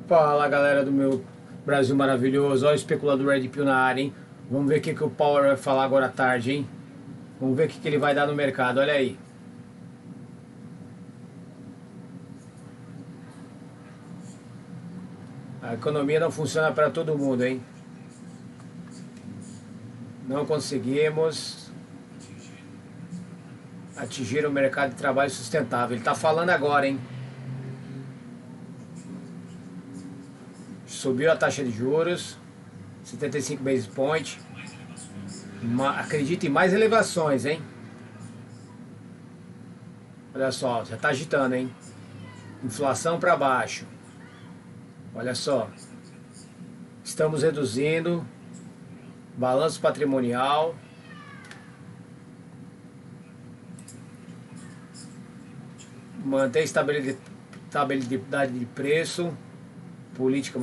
Fala galera do meu Brasil maravilhoso, olha o especulador Red Pill na área, hein? Vamos ver o que o Power vai falar agora à tarde, hein? Vamos ver o que ele vai dar no mercado, olha aí. A economia não funciona para todo mundo, hein? Não conseguimos atingir o mercado de trabalho sustentável. Ele está falando agora, hein? Subiu a taxa de juros, 75 basis points. Acredita em mais elevações, hein? Olha só, já está agitando, hein? Inflação para baixo. Olha só. Estamos reduzindo balanço patrimonial. Manter estabilidade de preço. Política.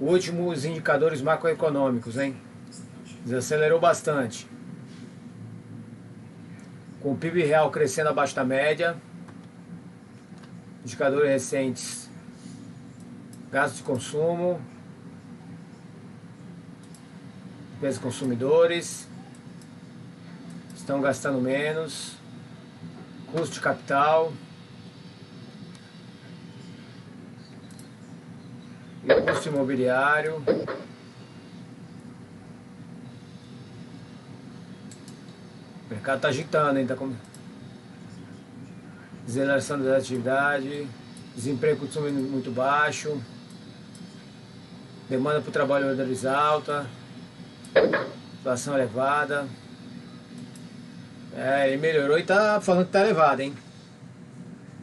Últimos indicadores macroeconômicos, hein? Desacelerou bastante. Com o PIB real crescendo abaixo da média. Indicadores recentes. Gasto de consumo. Despesas consumidores. Estão gastando menos. Custo de capital. E custo imobiliário. O mercado está agitando, hein? Tá com desaceleração da atividade, desemprego e consumo muito baixo, demanda por trabalhadores alta, inflação elevada. Ele melhorou e tá falando que tá elevado, hein?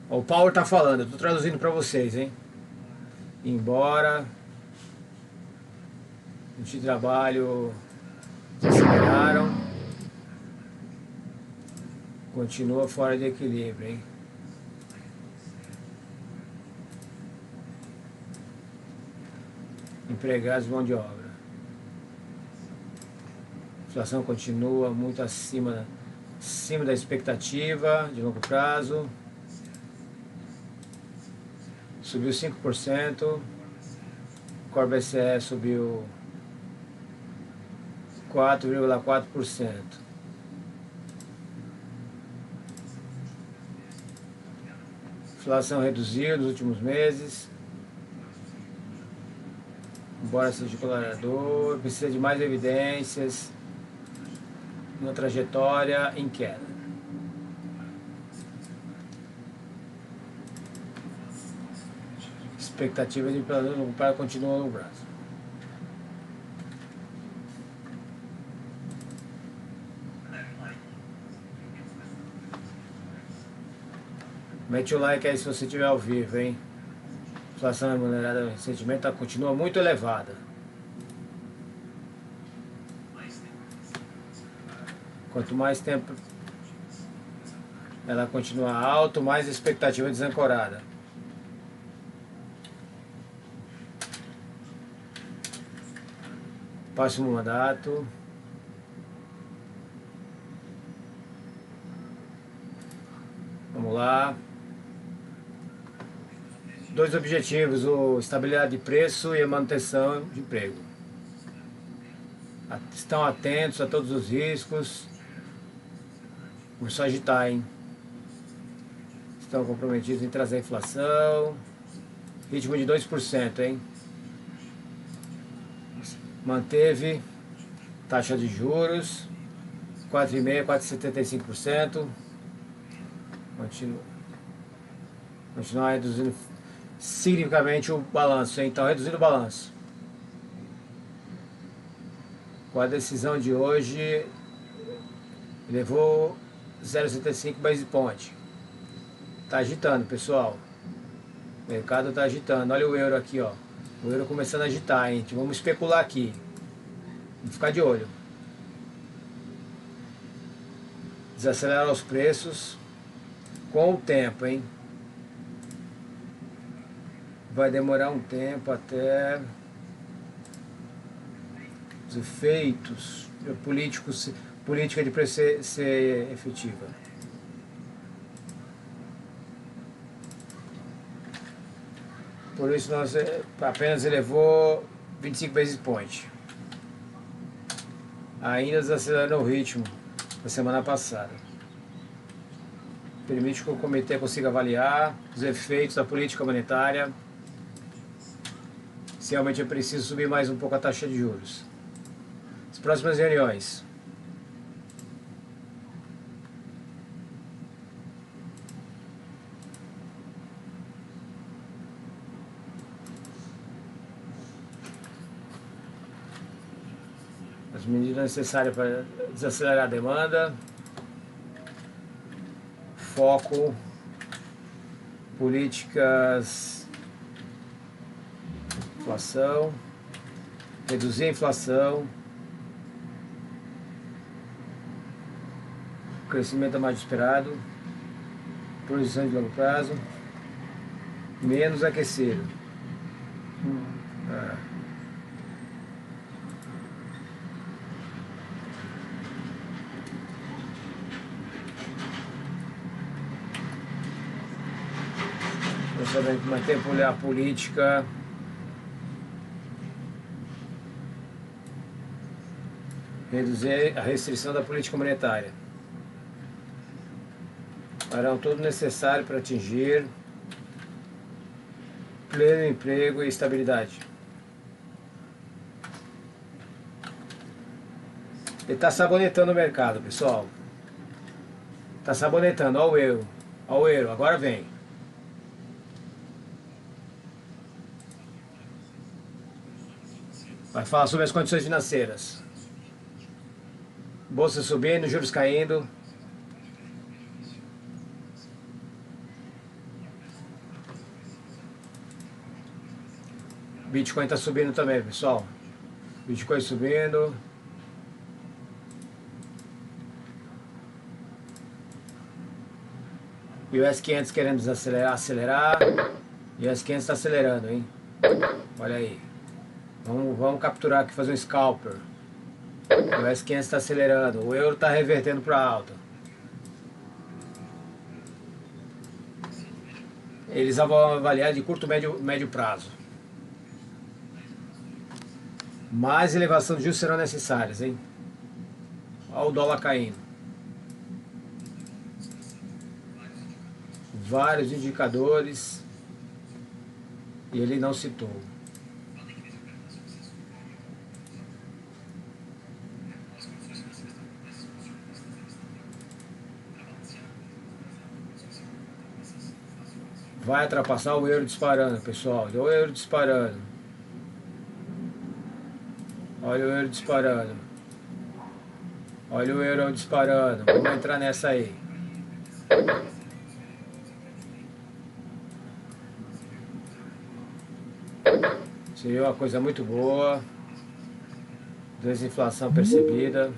O Power tá falando, eu tô traduzindo para vocês, hein? Embora os de trabalho desaceleraram, continua fora de equilíbrio, hein? Empregados de mão de obra. A inflação continua muito acima da expectativa de longo prazo. Subiu 5%. Core BCE subiu 4,4%. Inflação reduziu nos últimos meses. Embora seja declarador, precisa de mais evidências. Uma trajetória em queda. Expectativa de inflação no prazo continua no braço. Mete o like aí se você estiver ao vivo, hein? A inflação remunerada recentemente continua muito elevada. Quanto mais tempo ela continua alta, mais expectativa desancorada. Próximo mandato. Vamos lá. Dois objetivos, a estabilidade de preço e a manutenção de emprego. Estão atentos a todos os riscos. Começou a agitar, hein? Estão comprometidos em trazer a inflação. Ritmo de 2%, hein? Manteve taxa de juros 4,5%, 4,75%. Continuar reduzindo significativamente o balanço, hein? Então reduzindo o balanço. Com a decisão de hoje, levou 0,75 base point. Tá agitando, pessoal. O mercado tá agitando. Olha o euro aqui, ó. O euro começando a agitar, hein? Vamos especular aqui. Vamos ficar de olho. Desacelerar os preços com o tempo, hein? Vai demorar um tempo até os efeitos política de preço ser efetiva. Por isso nós apenas elevou 25 basis points. Ainda desacelerando o ritmo da semana passada. Permite que o comitê consiga avaliar os efeitos da política monetária, se realmente é preciso subir mais um pouco a taxa de juros. As próximas reuniões. As medidas necessárias para desacelerar a demanda. Foco. Políticas. Inflação. Reduzir a inflação. Crescimento mais esperado. Projeção de longo prazo. Menos aquecido. Manter a política reduzir a restrição da política monetária. Farão tudo necessário para atingir pleno emprego e estabilidade. Ele está sabonetando o mercado, pessoal. Está sabonetando, olha o euro. Olha o euro, agora vem. Vai falar sobre as condições financeiras. Bolsa subindo, juros caindo. Bitcoin está subindo também, pessoal. Bitcoin subindo. E o S500 querendo acelerar. E o S500 está acelerando, hein? Olha aí. Vamos capturar aqui, fazer um scalper. O S500 está acelerando, o euro está revertendo para alta. Eles vão avaliar de curto e médio prazo. Mais elevação de juros serão necessárias, hein? Olha o dólar caindo. Vários indicadores. E ele não citou. Vai ultrapassar o euro disparando, pessoal. Olha o euro disparando. Olha o euro disparando. Olha o euro disparando. Vamos entrar nessa aí. Seria uma coisa muito boa. Desinflação percebida.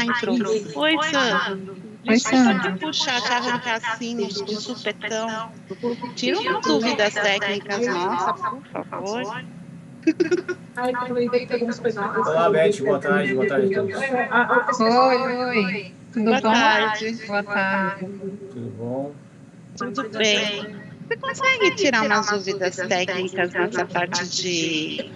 Entrou. Oi, Sandro. Pode puxar, te arrancar assim de supetão. Tira umas dúvidas técnicas nossas, por favor. Olá, Beth, boa tarde a todos. Oi, tudo Boa bom? tarde. Boa tarde. Tudo bom? Tudo bem. Você consegue tirar umas dúvidas técnicas nessa parte de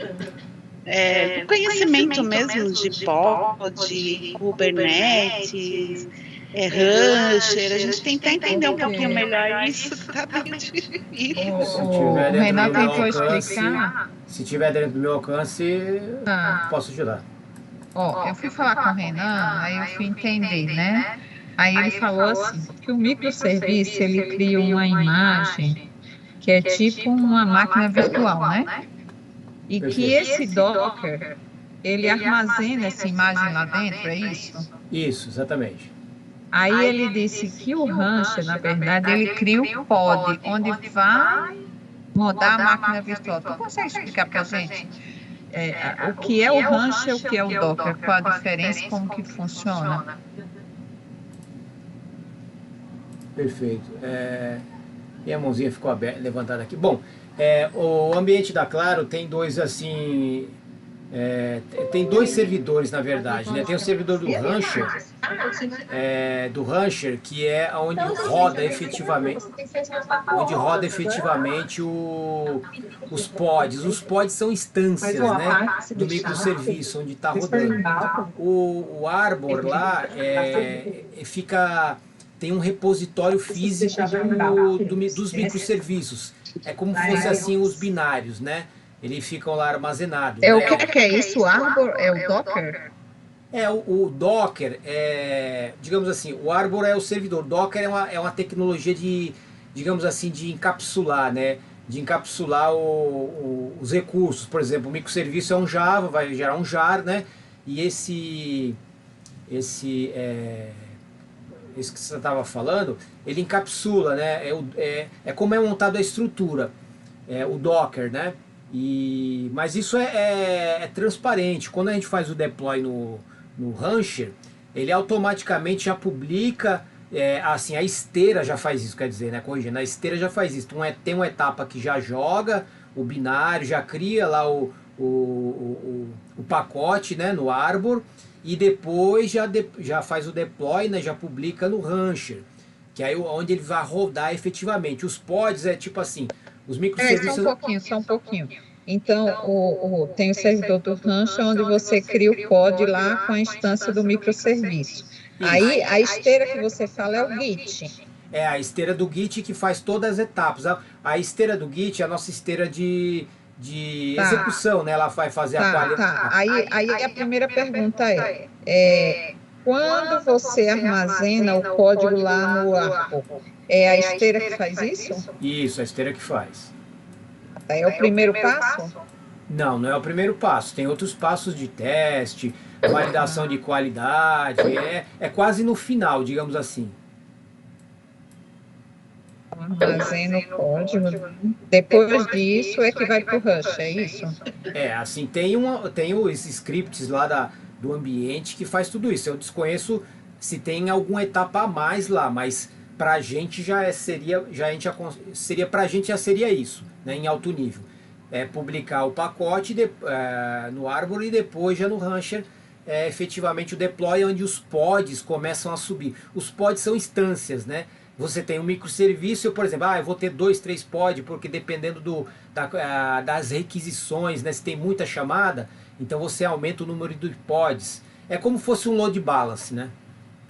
do conhecimento mesmo de pod, Kubernetes, Rancher? A gente tenta entender um pouquinho melhor isso, que tá bem difícil. O Renan tentou explicar. Se tiver dentro do meu alcance, posso ajudar. Eu fui falar com o Renan, aí eu fui entender, né? Aí ele falou assim, que o microserviço, ele cria uma imagem que é tipo uma máquina virtual, né? E que esse Docker, ele armazena essa imagem lá dentro, é isso? Isso, exatamente. Aí ele disse que o Rancher, na verdade, ele cria um pod, onde vai rodar a máquina virtual. Tu consegue explicar para a gente o que é o Rancher e o que é o Docker? Qual a diferença, como que funciona? Perfeito. Minha mãozinha ficou levantada aqui. Bom, O ambiente da Claro tem dois assim, tem dois servidores na verdade, né? Tem o servidor do Rancher, que é onde roda efetivamente os pods. Os pods são instâncias, né, do microserviço onde está rodando. O Arbor lá tem um repositório físico dos microserviços. É como se fosse assim os binários, né? Eles ficam lá armazenados. O que é isso? O Arbor é o Docker? O Docker, digamos assim, o Arbor é o servidor. O Docker é uma tecnologia digamos assim, de encapsular, né? De encapsular os recursos. Por exemplo, o microserviço é um Java, vai gerar um jar, né? E esse que você estava falando, ele encapsula, né? É como é montada a estrutura, o Docker, né? Mas isso é transparente. Quando a gente faz o deploy no Rancher, ele automaticamente já publica, assim, a esteira já faz isso, quer dizer, né? Corrigindo, a esteira já faz isso. Então tem uma etapa que já joga o binário, já cria lá o pacote, né, no Arbor, e depois já faz o deploy, né, já publica no Rancher, que é onde ele vai rodar efetivamente. Os pods é tipo assim, os microserviços... Só um pouquinho. Então, tem o servidor do Rancher, onde você cria o pod lá com a instância do microserviço. Aí, a esteira que você fala é o Git. É a esteira do Git que faz todas as etapas. A esteira do Git é a nossa esteira de execução, né? Ela vai fazer a qualidade. Aí a primeira pergunta quando você armazena o código lá no Arbor, é a esteira que faz isso? Isso, a esteira que faz. É o primeiro passo? Não é o primeiro passo. Tem outros passos de teste, validação de qualidade. É quase no final, digamos assim. Armazena o código. Depois disso é que vai para o Rush, é isso? Assim, tem os scripts lá do ambiente que faz tudo isso. Eu desconheço se tem alguma etapa a mais lá, mas pra gente seria isso, né, em alto nível. Publicar o pacote no Arbor e depois já no Rancher, efetivamente o deploy, onde os pods começam a subir. Os pods são instâncias, né? Você tem um microserviço, por exemplo, eu vou ter 2, 3 pods, porque dependendo das requisições, né, se tem muita chamada, então você aumenta o número de pods. É como se fosse um load balance, né?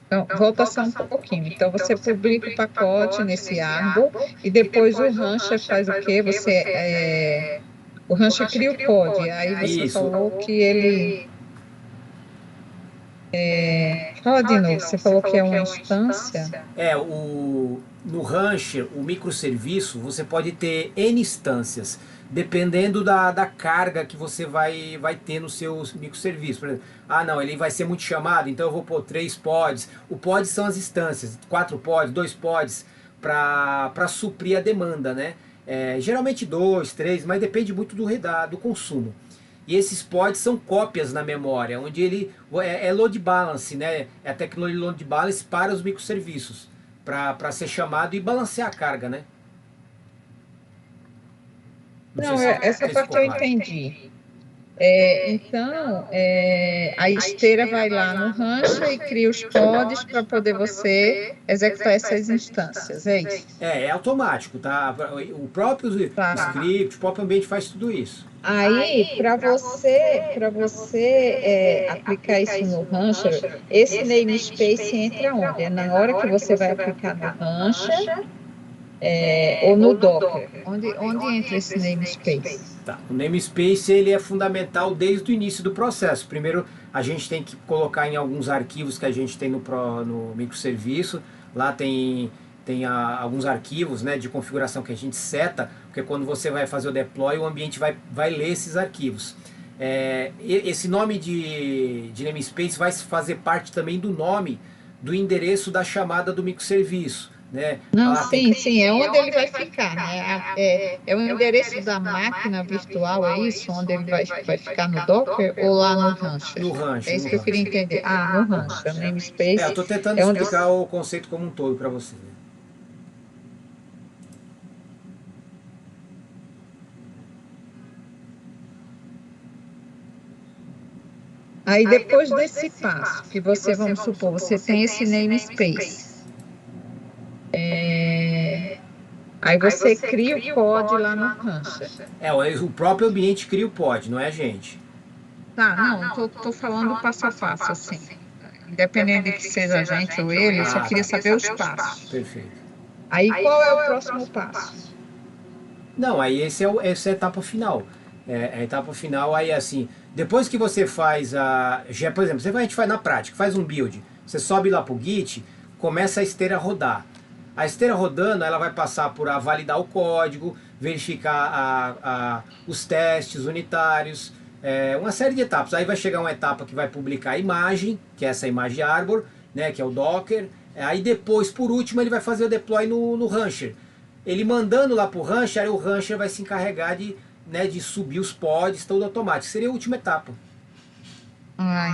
Então, volta só um pouquinho. Então, você publica o pacote nesse Arbor e depois o Rancher faz o quê? O Rancher cria o pod. Aí você falou que ele... fala de novo, você falou que é uma instância? No Rancher, o microserviço, você pode ter N instâncias, dependendo da carga que você vai ter no seu microserviço. Por exemplo, não, ele vai ser muito chamado, então eu vou pôr 3 pods. O pod são as instâncias, 4 pods, 2 pods, para suprir a demanda, né? Geralmente 2, 3, mas depende muito do consumo. E esses pods são cópias na memória, onde ele é load balance, né? É a tecnologia load balance para os microserviços, para ser chamado e balancear a carga, né? Essa parte eu entendi. Então, a esteira vai lá no Rancher e cria os pods para poder você executar essas instâncias, é isso? É automático, tá? O próprio script, o próprio ambiente faz tudo isso. Aí, para você aplicar isso no Rancher, esse namespace entra onde? Na hora que você vai aplicar no Rancher ou no Docker? Onde entra esse namespace? Tá. O namespace ele é fundamental desde o início do processo. Primeiro, a gente tem que colocar em alguns arquivos que a gente tem no microserviço. Lá tem alguns arquivos, né, de configuração que a gente seta, porque quando você vai fazer o deploy, o ambiente vai ler esses arquivos. Esse nome de namespace vai fazer parte também do nome do endereço da chamada do microserviço. Né? Não, sim, é onde ele vai ficar, né? É o endereço da máquina virtual, é isso? Onde ele vai ficar no Docker ou lá no Rancher? No Rancher. É isso que eu queria entender. No Rancher, o namespace... eu estou tentando explicar o conceito como um todo para você. Né? Aí depois desse passo, que você, vamos supor, você tem esse namespace. Aí você cria o pod lá no Rancher. O próprio ambiente cria o pod, não é a gente. Tá, não, tô falando passo a passo, assim. Independente de que seja a gente ou ele, eu só queria saber os passos. Perfeito. Aí qual é o próximo passo? Não, aí essa é a etapa final. A etapa final, aí assim, depois que você faz por exemplo, a gente faz na prática, faz um build, você sobe lá pro Git, começa a esteira rodar. A esteira rodando, ela vai passar por validar o código, verificar os testes unitários, uma série de etapas. Aí vai chegar uma etapa que vai publicar a imagem, que é essa imagem Arbor, né, que é o Docker. Aí depois, por último, ele vai fazer o deploy no Rancher. Ele mandando lá pro Rancher, aí o Rancher vai se encarregar de subir os pods, tudo automático. Seria a última etapa.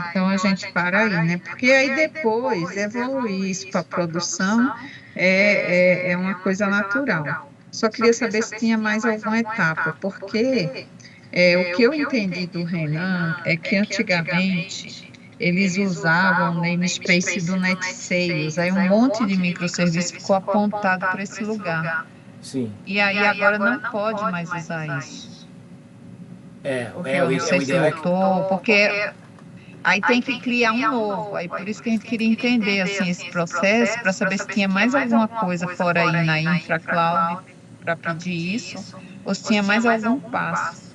Então a gente para aí, né? Porque aí depois evoluir isso para produção é uma coisa natural. Só queria saber se tinha mais alguma etapa, porque o que eu entendi do Renan é que antigamente eles usavam o namespace do NetSales, aí um monte de microserviço ficou apontado para esse lugar. Sim. E aí agora não pode mais usar isso. Porque eu não sei se voltou, porque aí tem que criar um novo. Aí por isso que a gente queria entender assim, esse processo, para saber se tinha mais alguma coisa fora aí na InfraCloud para pedir isso, ou se tinha mais algum passo.